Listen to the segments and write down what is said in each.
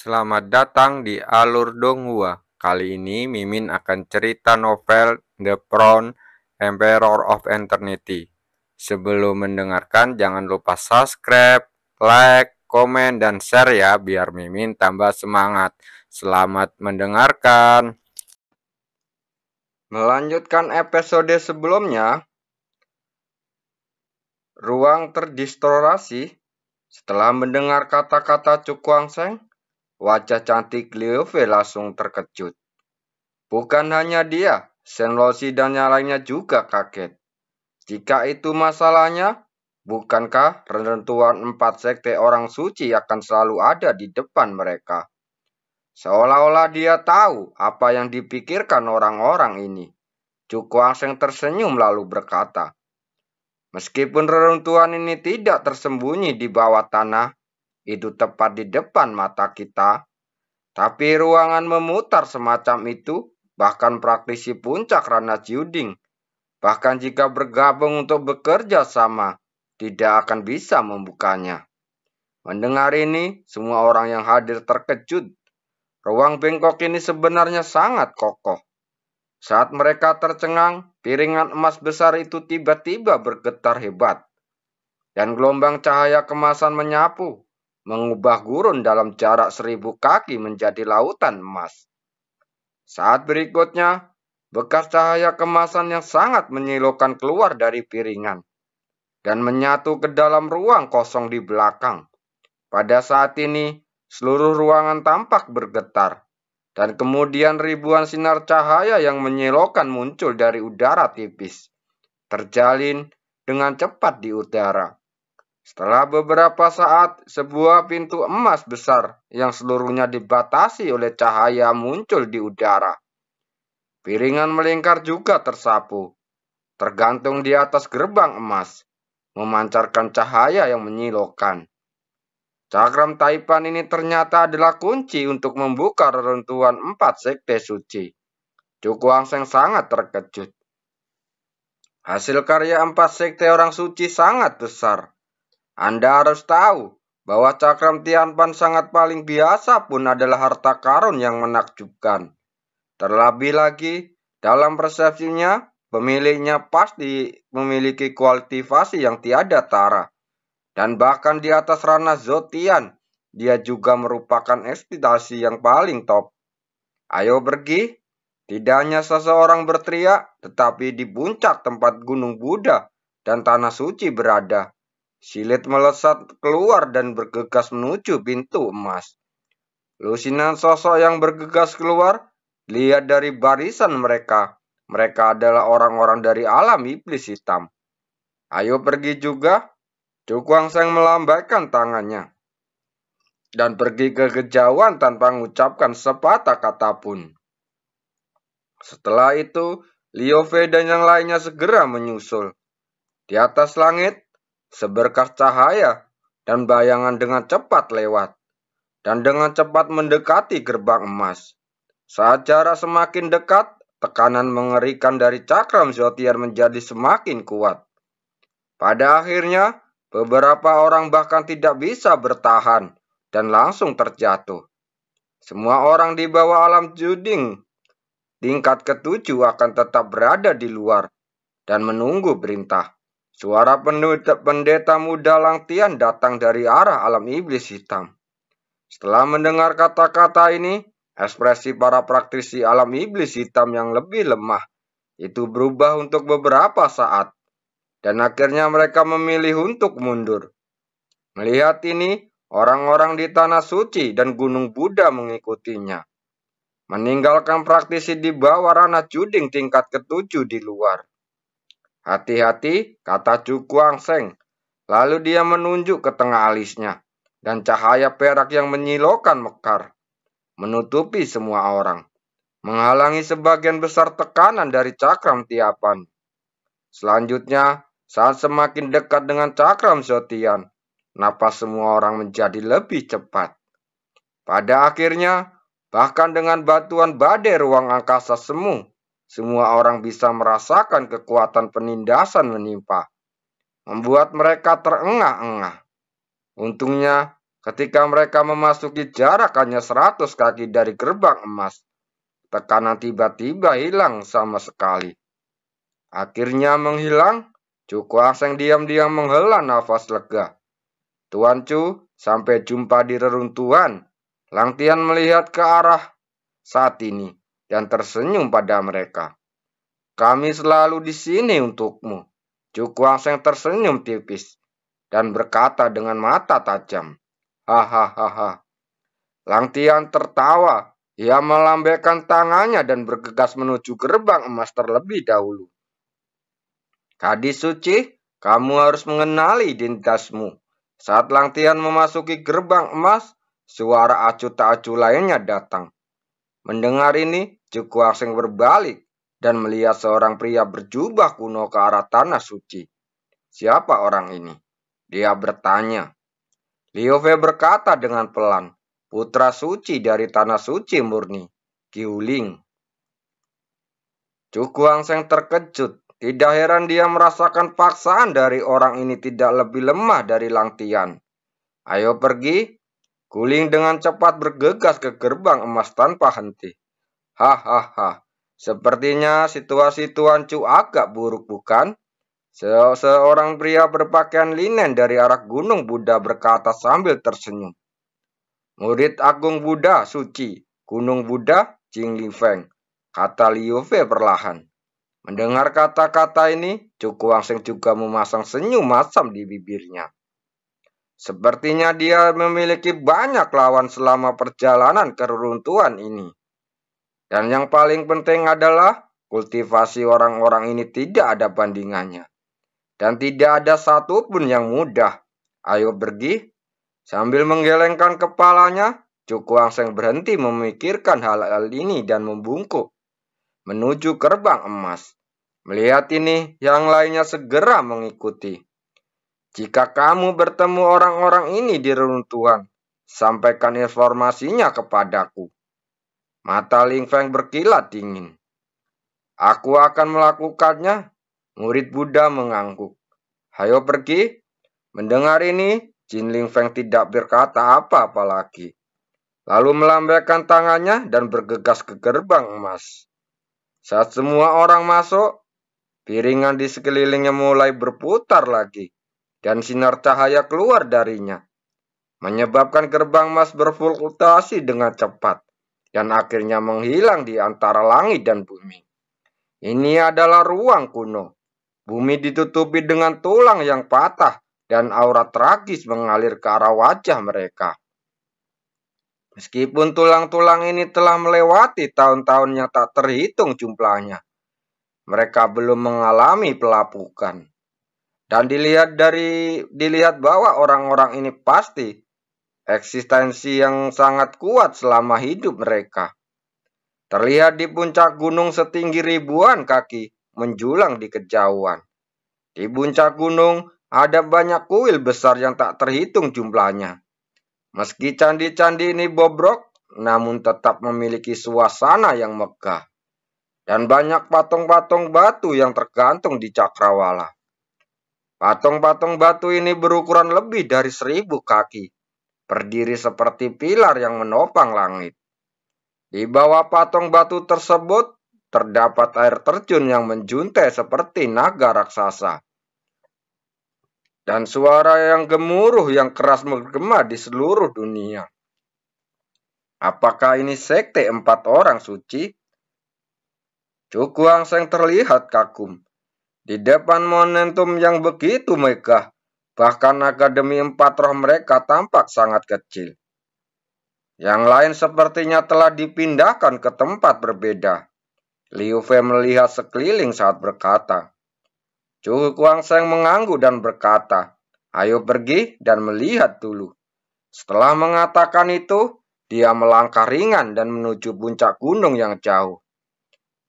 Selamat datang di Alur Donghua. Kali ini Mimin akan cerita novel The Crown, Emperor of Eternity. Sebelum mendengarkan, jangan lupa subscribe, like, komen, dan share ya, biar Mimin tambah semangat. Selamat mendengarkan. Melanjutkan episode sebelumnya, ruang terdistorasi. Setelah mendengar kata-kata Cukuang Seng, wajah cantik Liu Fei langsung terkejut. Bukan hanya dia, Shen Lozi dan yang lainnya juga kaget. Jika itu masalahnya, bukankah rentuan 4 sekte orang suci akan selalu ada di depan mereka? Seolah-olah dia tahu apa yang dipikirkan orang-orang ini. Cukuang Seng tersenyum lalu berkata, "Meskipun reruntuhan ini tidak tersembunyi di bawah tanah, itu tepat di depan mata kita. Tapi ruangan memutar semacam itu, bahkan praktisi puncak Rana Juding, bahkan jika bergabung untuk bekerja sama, tidak akan bisa membukanya." Mendengar ini, semua orang yang hadir terkejut. Ruang bengkok ini sebenarnya sangat kokoh. Saat mereka tercengang, piringan emas besar itu tiba-tiba bergetar hebat. Dan gelombang cahaya kemasan menyapu, mengubah gurun dalam jarak 1000 kaki menjadi lautan emas. Saat berikutnya, bekas cahaya kemasan yang sangat menyilaukan keluar dari piringan dan menyatu ke dalam ruang kosong di belakang. Pada saat ini, seluruh ruangan tampak bergetar, dan kemudian ribuan sinar cahaya yang menyilaukan muncul dari udara tipis, terjalin dengan cepat di udara. Setelah beberapa saat, sebuah pintu emas besar yang seluruhnya dibatasi oleh cahaya muncul di udara. Piringan melingkar juga tersapu, tergantung di atas gerbang emas, memancarkan cahaya yang menyilaukan. Cakram Taipan ini ternyata adalah kunci untuk membuka reruntuhan 4 sekte suci. Cukuang Seng sangat terkejut. Hasil karya 4 sekte orang suci sangat besar. Anda harus tahu bahwa Cakram Tianpan sangat paling biasa pun adalah harta karun yang menakjubkan. Terlebih lagi, dalam persepsinya, pemiliknya pasti memiliki kultivasi yang tiada tara. Dan bahkan di atas ranah Zotian, dia juga merupakan ekspektasi yang paling top. Ayo pergi. Tidak hanya seseorang berteriak, tetapi di puncak tempat Gunung Buddha dan Tanah Suci berada. Silit melesat keluar dan bergegas menuju pintu emas. Lusinan sosok yang bergegas keluar, lihat dari barisan mereka. Mereka adalah orang-orang dari alam iblis hitam. Ayo pergi juga. Cukuang Seng melambaikan tangannya dan pergi ke kejauhan tanpa mengucapkan sepatah kata pun. Setelah itu, Liu Fei dan yang lainnya segera menyusul. Di atas langit, seberkas cahaya dan bayangan dengan cepat lewat, dan dengan cepat mendekati gerbang emas. Saat jarak semakin dekat, tekanan mengerikan dari cakram Zotian menjadi semakin kuat. Pada akhirnya, beberapa orang bahkan tidak bisa bertahan dan langsung terjatuh. Semua orang di bawah alam Juding tingkat ketujuh akan tetap berada di luar dan menunggu perintah. Suara pendeta muda Langtian datang dari arah alam iblis hitam. Setelah mendengar kata-kata ini, ekspresi para praktisi alam iblis hitam yang lebih lemah itu berubah untuk beberapa saat. Dan akhirnya mereka memilih untuk mundur. Melihat ini, orang-orang di Tanah Suci dan Gunung Buddha mengikutinya. Meninggalkan praktisi di bawah ranah Juding tingkat ketujuh di luar. Hati-hati, kata Cukuang Seng. Lalu dia menunjuk ke tengah alisnya. Dan cahaya perak yang menyilaukan mekar. Menutupi semua orang. Menghalangi sebagian besar tekanan dari cakram Tiapan. Selanjutnya, saat semakin dekat dengan cakram Zotian, napas semua orang menjadi lebih cepat. Pada akhirnya, bahkan dengan bantuan badai ruang angkasa semu, semua orang bisa merasakan kekuatan penindasan menimpa, membuat mereka terengah-engah. Untungnya, Ketika mereka memasuki jarak hanya 100 kaki dari gerbang emas, tekanan tiba-tiba hilang sama sekali. Akhirnya menghilang, Chu Kuang-seng diam-diam menghela nafas lega. Tuan Chu, sampai jumpa di reruntuhan. Lang Tian melihat ke arah saat ini dan tersenyum pada mereka. Kami selalu di sini untukmu. Chu Kuang-seng tersenyum tipis dan berkata dengan mata tajam. Hahaha. Lang Tian tertawa. Ia melambaikan tangannya dan bergegas menuju gerbang emas terlebih dahulu. Gadis suci, kamu harus mengenali identitasmu. Saat Lang Tian memasuki gerbang emas, suara acuh tak acuh lainnya datang. Mendengar ini, Chu Kuang-seng berbalik dan melihat seorang pria berjubah kuno ke arah tanah suci. Siapa orang ini? Dia bertanya. Liu Fei berkata dengan pelan, putra suci dari tanah suci murni, Qiuling. Chu Kuang-seng terkejut. Tidak heran dia merasakan paksaan dari orang ini tidak lebih lemah dari Lang Tian. Ayo pergi. Qiuling dengan cepat bergegas ke gerbang emas tanpa henti. Hahaha. Sepertinya situasi Tuan Chu agak buruk, bukan? Seorang pria berpakaian linen dari arah Gunung Buddha berkata sambil tersenyum. Murid Agung Buddha suci, Gunung Buddha, Jing Lifeng, kata Liu Fei perlahan. Mendengar kata-kata ini, Chu Kuang-seng juga memasang senyum masam di bibirnya. Sepertinya dia memiliki banyak lawan selama perjalanan ke reruntuhan ini. Dan yang paling penting adalah kultivasi orang-orang ini tidak ada bandingannya. Dan tidak ada satupun yang mudah. Ayo pergi. Sambil menggelengkan kepalanya, Chu Kuang-seng berhenti memikirkan hal-hal ini dan membungkuk menuju gerbang emas. Melihat ini, yang lainnya segera mengikuti. Jika kamu bertemu orang-orang ini di reruntuhan, sampaikan informasinya kepadaku. Mata Ling Feng berkilat dingin. Aku akan melakukannya, murid Buddha mengangguk. Hayo pergi. Mendengar ini, Jin Ling Feng tidak berkata apa-apa lagi. Lalu melambaikan tangannya dan bergegas ke gerbang emas. Saat semua orang masuk, piringan di sekelilingnya mulai berputar lagi, dan sinar cahaya keluar darinya, menyebabkan gerbang emas berfluktuasi dengan cepat, dan akhirnya menghilang di antara langit dan bumi. Ini adalah ruang kuno. Bumi ditutupi dengan tulang yang patah, dan aura tragis mengalir ke arah wajah mereka. Meskipun tulang-tulang ini telah melewati tahun-tahun yang tak terhitung jumlahnya, mereka belum mengalami pelapukan. Dan dilihat bahwa orang-orang ini pasti eksistensi yang sangat kuat selama hidup mereka. Terlihat di puncak gunung setinggi ribuan kaki menjulang di kejauhan. Di puncak gunung ada banyak kuil besar yang tak terhitung jumlahnya. Meski candi-candi ini bobrok, namun tetap memiliki suasana yang megah. Dan banyak patung-patung batu yang tergantung di cakrawala. Patung-patung batu ini berukuran lebih dari 1000 kaki, berdiri seperti pilar yang menopang langit. Di bawah patung batu tersebut, terdapat air terjun yang menjuntai seperti naga raksasa. Dan suara yang gemuruh yang keras menggema di seluruh dunia. Apakah ini sekte 4 orang suci? Chu Kuang-seng terlihat kagum. Di depan momentum yang begitu megah, bahkan akademi 4 roh mereka tampak sangat kecil. Yang lain sepertinya telah dipindahkan ke tempat berbeda. Liu Fei melihat sekeliling saat berkata. Chu Kuang-seng mengangguk dan berkata, ayo pergi dan melihat dulu. Setelah mengatakan itu, dia melangkah ringan dan menuju puncak gunung yang jauh.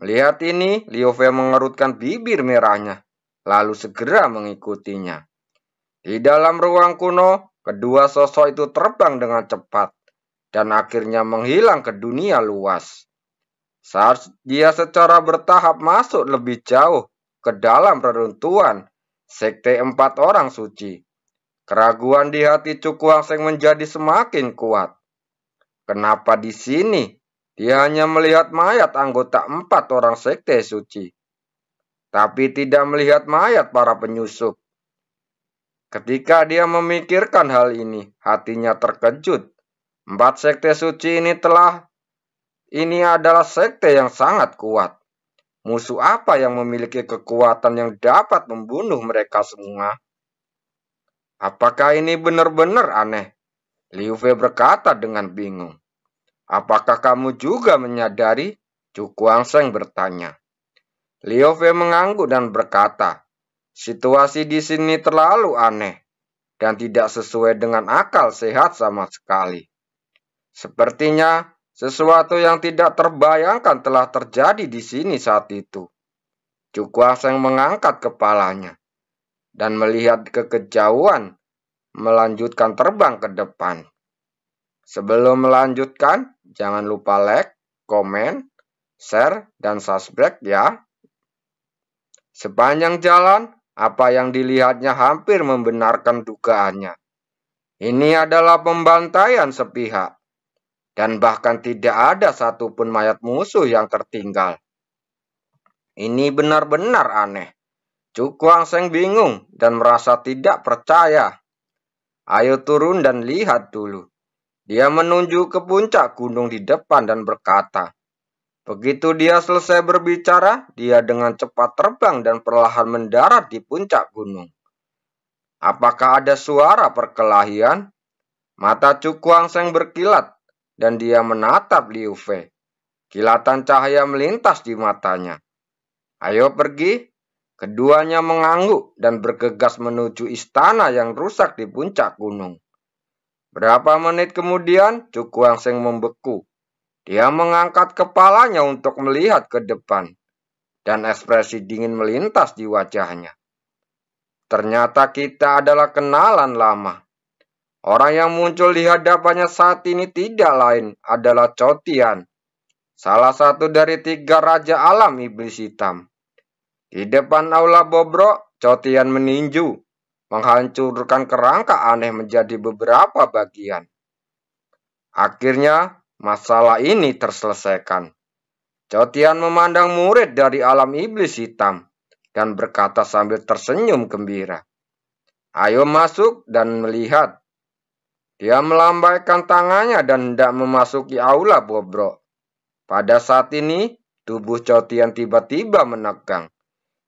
Melihat ini, Liu Fei mengerutkan bibir merahnya, lalu segera mengikutinya. Di dalam ruang kuno, kedua sosok itu terbang dengan cepat, dan akhirnya menghilang ke dunia luas. Saat dia secara bertahap masuk lebih jauh ke dalam reruntuhan sekte 4 orang suci, Keraguan di hati Cukuang Seng menjadi semakin kuat. Kenapa di sini dia hanya melihat mayat anggota 4 orang sekte suci, tapi tidak melihat mayat para penyusup? Ketika dia memikirkan hal ini, hatinya terkejut. 4 sekte suci ini adalah sekte yang sangat kuat. Musuh apa yang memiliki kekuatan yang dapat membunuh mereka semua? Apakah ini benar-benar aneh? Liu Fei berkata dengan bingung. Apakah kamu juga menyadari? Cukuang Seng bertanya. Liu Fei mengangguk dan berkata, situasi di sini terlalu aneh dan tidak sesuai dengan akal sehat sama sekali. Sepertinya sesuatu yang tidak terbayangkan telah terjadi di sini saat itu. Cukuang Seng mengangkat kepalanya dan melihat ke kejauhan, melanjutkan terbang ke depan. Sebelum melanjutkan, jangan lupa like, komen, share, dan subscribe ya. Sepanjang jalan, apa yang dilihatnya hampir membenarkan dugaannya. Ini adalah pembantaian sepihak, dan bahkan tidak ada satupun mayat musuh yang tertinggal. Ini benar-benar aneh. Cukuang Seng bingung dan merasa tidak percaya. Ayo turun dan lihat dulu. Dia menunjuk ke puncak gunung di depan dan berkata. Begitu dia selesai berbicara, dia dengan cepat terbang dan perlahan mendarat di puncak gunung. Apakah ada suara perkelahian? Mata Cukuang Seng berkilat dan dia menatap Liu Fei. Kilatan cahaya melintas di matanya. Ayo pergi. Keduanya mengangguk dan bergegas menuju istana yang rusak di puncak gunung. Berapa menit kemudian, Cukuang Seng membeku. Dia mengangkat kepalanya untuk melihat ke depan, dan ekspresi dingin melintas di wajahnya. Ternyata kita adalah kenalan lama. Orang yang muncul di hadapannya saat ini tidak lain adalah Cao Tian, salah satu dari 3 raja alam iblis hitam. Di depan aula bobrok, Cao Tian meninju, menghancurkan kerangka aneh menjadi beberapa bagian. Akhirnya, masalah ini terselesaikan. Cao Tian memandang murid dari alam iblis hitam dan berkata sambil tersenyum gembira. Ayo masuk dan melihat. Dia melambaikan tangannya dan hendak memasuki aula bobrok. Pada saat ini, tubuh Cao Tian tiba-tiba menegang.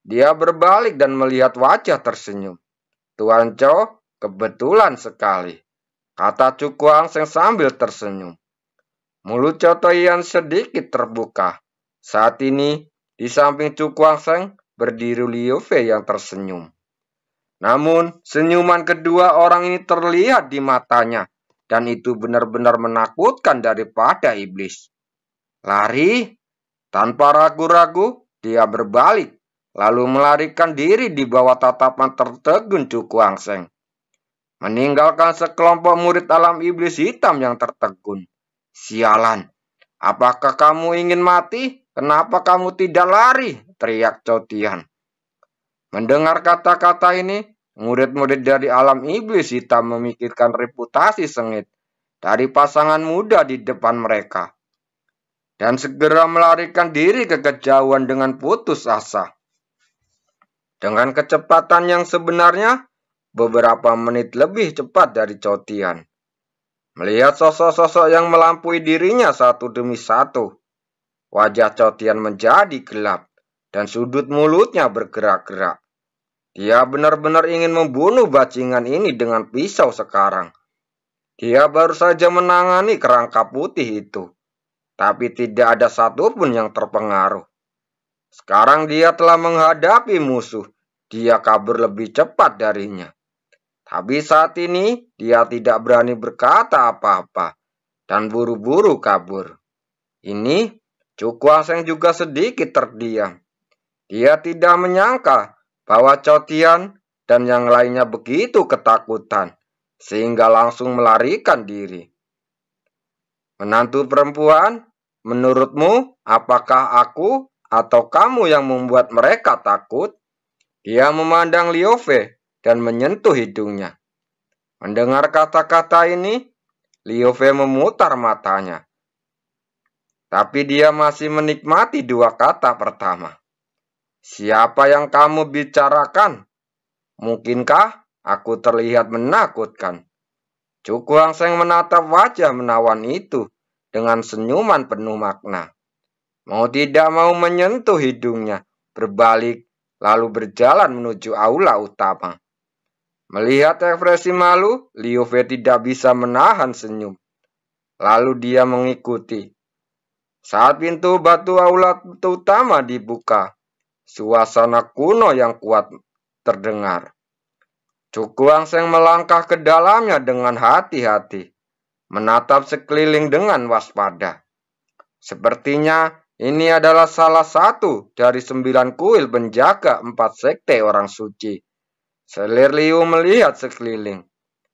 Dia berbalik dan melihat wajah tersenyum. Tuan Cao, kebetulan sekali, kata Cukuang Seng sambil tersenyum. Mulut Cao Tian sedikit terbuka. Saat ini, di samping Cukuang Seng berdiri Liu Fei yang tersenyum. Namun, senyuman kedua orang ini terlihat di matanya, dan itu benar-benar menakutkan daripada iblis. Lari? Tanpa ragu-ragu, dia berbalik, lalu melarikan diri di bawah tatapan tertegun Cukuang Seng. Meninggalkan sekelompok murid alam iblis hitam yang tertegun. Sialan, apakah kamu ingin mati? Kenapa kamu tidak lari? Teriak Cao Tian. Mendengar kata-kata ini, murid-murid dari alam iblis hitam memikirkan reputasi sengit dari pasangan muda di depan mereka. Dan segera melarikan diri ke kejauhan dengan putus asa. Dengan kecepatan yang sebenarnya, beberapa menit lebih cepat dari Cao Tian. Melihat sosok-sosok yang melampaui dirinya satu demi satu, wajah Cao Tian menjadi gelap dan sudut mulutnya bergerak-gerak. Dia benar-benar ingin membunuh bajingan ini dengan pisau sekarang. Dia baru saja menangani kerangka putih itu, tapi tidak ada satupun yang terpengaruh. Sekarang dia telah menghadapi musuh. Dia kabur lebih cepat darinya. Tapi saat ini dia tidak berani berkata apa-apa dan buru-buru kabur. Ini Cukuang Seng juga sedikit terdiam. Dia tidak menyangka bahwa Cao Tian dan yang lainnya begitu ketakutan sehingga langsung melarikan diri. Menantu perempuan, menurutmu apakah aku atau kamu yang membuat mereka takut? Dia memandang Liu Fei dan menyentuh hidungnya. Mendengar kata-kata ini, Liu Fei memutar matanya. Tapi dia masih menikmati dua kata pertama. Siapa yang kamu bicarakan? Mungkinkah aku terlihat menakutkan? Chu Guangsheng menatap wajah menawan itu dengan senyuman penuh makna. Mau tidak mau menyentuh hidungnya, berbalik, lalu berjalan menuju aula utama. Melihat ekspresi malu, Liu Fei tidak bisa menahan senyum. Lalu dia mengikuti. Saat pintu batu aula utama dibuka, suasana kuno yang kuat terdengar. Chu Guangsheng melangkah ke dalamnya dengan hati-hati, menatap sekeliling dengan waspada. Sepertinya ini adalah salah satu dari 9 kuil penjaga 4 sekte orang suci. Selir Liu melihat sekeliling.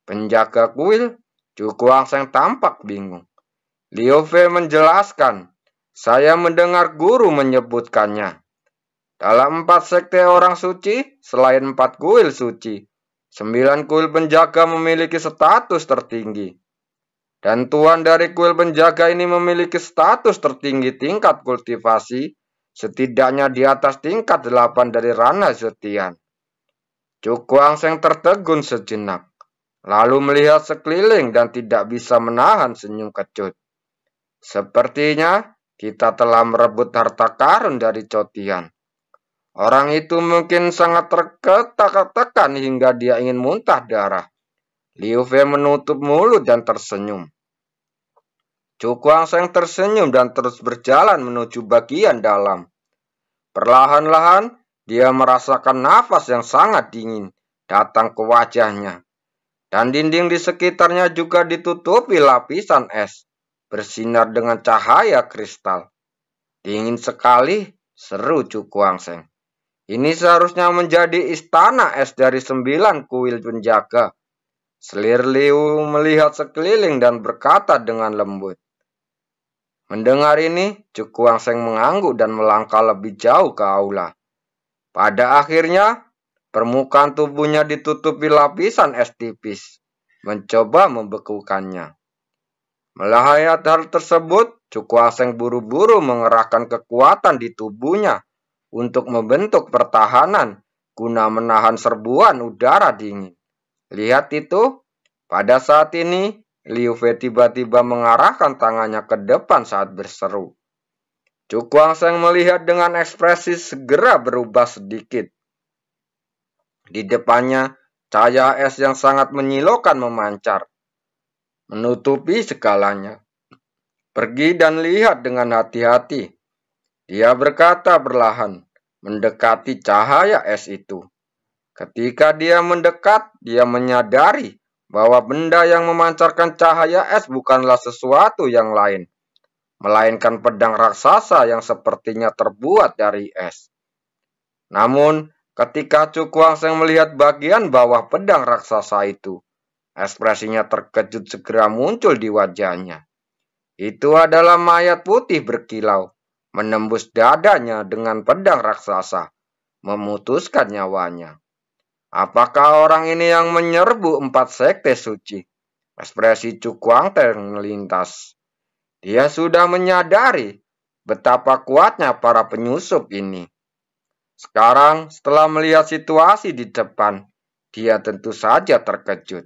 Penjaga kuil, Chu Guangsheng tampak bingung. Liu Fei menjelaskan, saya mendengar guru menyebutkannya. Dalam 4 sekte orang suci, selain 4 kuil suci, 9 kuil penjaga memiliki status tertinggi. Dan tuan dari kuil penjaga ini memiliki status tertinggi tingkat kultivasi, setidaknya di atas tingkat 8 dari Rana Zetian. Chu Guangsheng tertegun sejenak, lalu melihat sekeliling dan tidak bisa menahan senyum kecut. Sepertinya kita telah merebut harta karun dari Cotian. Orang itu mungkin sangat tertekan hingga dia ingin muntah darah. Liu Fei menutup mulut dan tersenyum. Chu Guangsheng tersenyum dan terus berjalan menuju bagian dalam. Perlahan-lahan, dia merasakan nafas yang sangat dingin datang ke wajahnya. Dan dinding di sekitarnya juga ditutupi lapisan es, bersinar dengan cahaya kristal. Dingin sekali, seru Chu Guangsheng. Ini seharusnya menjadi istana es dari 9 kuil penjaga. Selir Liu melihat sekeliling dan berkata dengan lembut. Mendengar ini, Chu Guangsheng mengangguk dan melangkah lebih jauh ke aula. Pada akhirnya, permukaan tubuhnya ditutupi lapisan es tipis, mencoba membekukannya. Melihat hal tersebut, Chu Guangsheng buru-buru mengerahkan kekuatan di tubuhnya untuk membentuk pertahanan guna menahan serbuan udara dingin. Lihat itu, pada saat ini Liu Fei tiba-tiba mengarahkan tangannya ke depan saat berseru. Chu Guangsheng melihat dengan ekspresi segera berubah sedikit. Di depannya, cahaya es yang sangat menyilaukan memancar, menutupi segalanya. Pergi dan lihat dengan hati-hati. Dia berkata perlahan, mendekati cahaya es itu. Ketika dia mendekat, dia menyadari bahwa benda yang memancarkan cahaya es bukanlah sesuatu yang lain, melainkan pedang raksasa yang sepertinya terbuat dari es. Namun, ketika Chu Guangsheng melihat bagian bawah pedang raksasa itu, ekspresinya terkejut segera muncul di wajahnya. Itu adalah mayat putih berkilau, menembus dadanya dengan pedang raksasa, memutuskan nyawanya. Apakah orang ini yang menyerbu 4 sekte suci? Ekspresi Chu Guangsheng melintas. Dia sudah menyadari betapa kuatnya para penyusup ini. Sekarang, setelah melihat situasi di depan, dia tentu saja terkejut.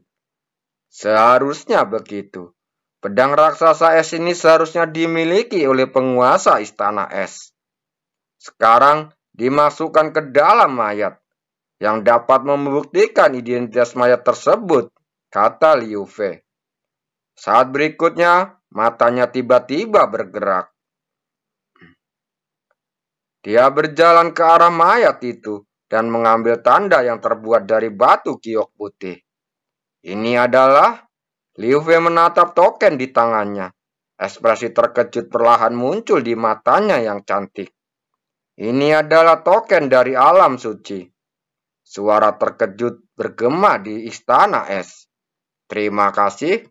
Seharusnya begitu. Pedang raksasa es ini seharusnya dimiliki oleh penguasa istana es. Sekarang dimasukkan ke dalam mayat, yang dapat membuktikan identitas mayat tersebut, kata Liu Fei. Saat berikutnya, matanya tiba-tiba bergerak. Dia berjalan ke arah mayat itu dan mengambil tanda yang terbuat dari batu giok putih. Ini adalah... Liu Fei menatap token di tangannya. Ekspresi terkejut perlahan muncul di matanya yang cantik. Ini adalah token dari alam suci. Suara terkejut bergema di istana es. Terima kasih